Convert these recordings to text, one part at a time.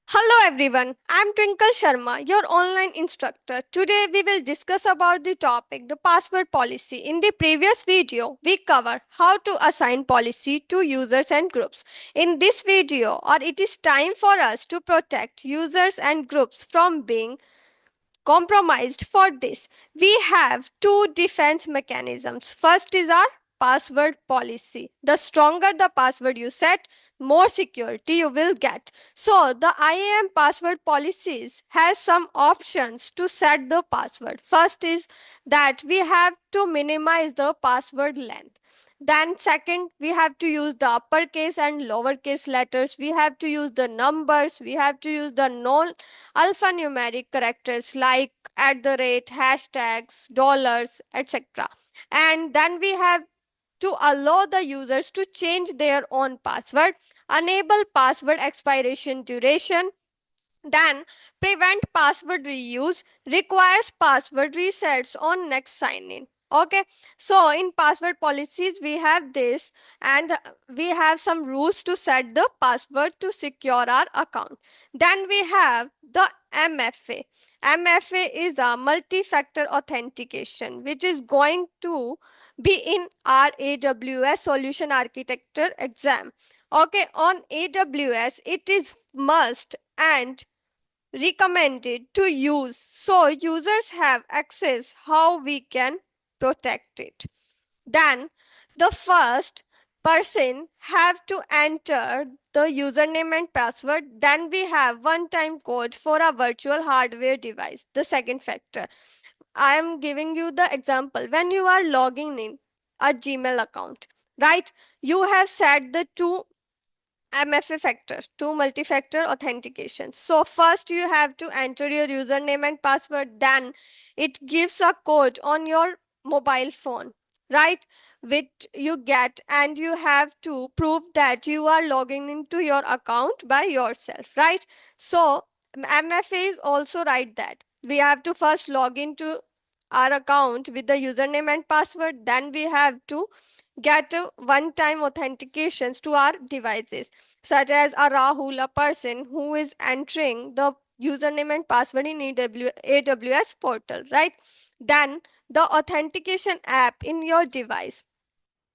Hello everyone, I'm Twinkle Sharma, your online instructor. Today we will discuss about the topic the password policy. In the previous video, we covered how to assign policy to users and groups. In this video, it is time for us to protect users and groups from being compromised. For this, we have two defense mechanisms. First is our password policy. The stronger the password you set, more security you will get. So the IAM password policies has some options to set the password. First is that we have to minimize the password length. Then second, we have to use the uppercase and lowercase letters. We have to use the numbers. We have to use the non alphanumeric characters like at the rate, hashtags, dollars, etc. And then we have to allow the users to change their own password, enable password expiration duration, then prevent password reuse, requires password resets on next sign in. Okay, so in password policies we have this, and we have some rules to set the password to secure our account. Then we have the MFA. MFA is a multi-factor authentication which is going to be in our AWS solution architecture exam. Okay, on AWS it is must and recommended to use, so users have access how we can protect it. Then the first person have to enter the username and password. Then we have one time code for a virtual hardware device, the second factor. I am giving you the example. When you are logging in a Gmail account, right, you have set the two MFA factor, two multi-factor authentication. So first you have to enter your username and password, then it gives a code on your mobile phone, right, which you get, and you have to prove that you are logging into your account by yourself, right? So MFA is also right that we have to first log into our account with the username and password, then we have to get one-time authentications to our devices, such as a Rahul, a person who is entering the username and password in AWS portal, right? Then the authentication app in your device.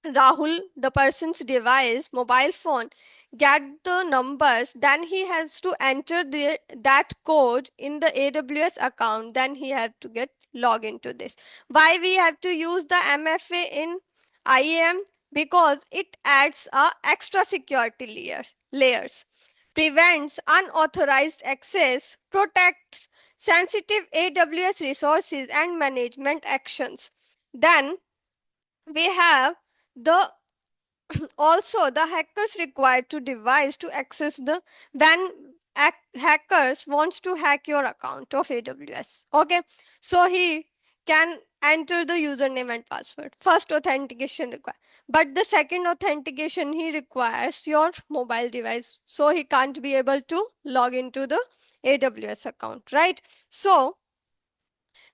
Rahul, the person's device, mobile phone, get the numbers, then he has to enter that code in the AWS account, then he have to get log into this. Why we have to use the MFA in IAM? Because it adds a extra security layers, prevents unauthorized access, protects sensitive AWS resources and management actions. Then we have the also the hackers required to device to access the when hackers wants to hack your account of AWS. Okay, so he can enter the username and password. First authentication required, but the second authentication he requires your mobile device, so he can't be able to log into the AWS account, right? So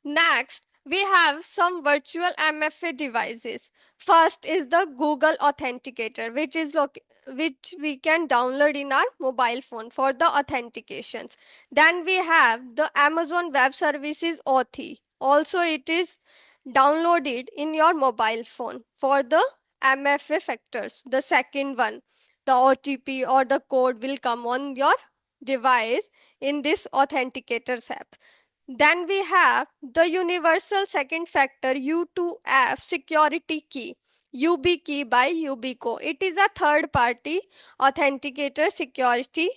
next, we have some virtual MFA devices. First is the Google Authenticator, which we can download in our mobile phone for the authentications. Then we have the Amazon Web Services Authy. Also, it is downloaded in your mobile phone for the MFA factors. The second one, the OTP or the code will come on your device in this Authenticators app. Then we have the universal second factor U2F security key. YubiKey by Yubico. It is a third party authenticator security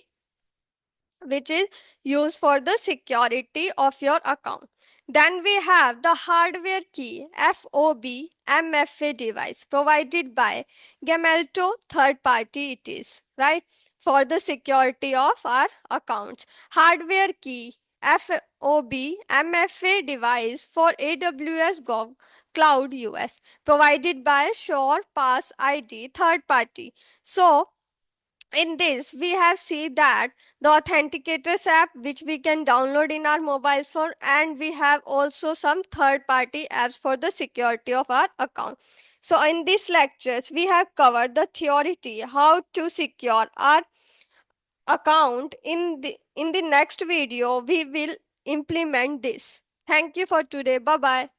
which is used for the security of your account. Then we have the hardware key FOB MFA device provided by Gemalto third party it is, right, for the security of our accounts. Hardware key FOB MFA device for AWS Cloud US provided by Sure Pass ID third party. So in this we have seen that the authenticators app which we can download in our mobile phone, and we have also some third party apps for the security of our account. So in these lectures we have covered the theory how to secure our account In the next video, we will implement this. Thank you for today. Bye bye.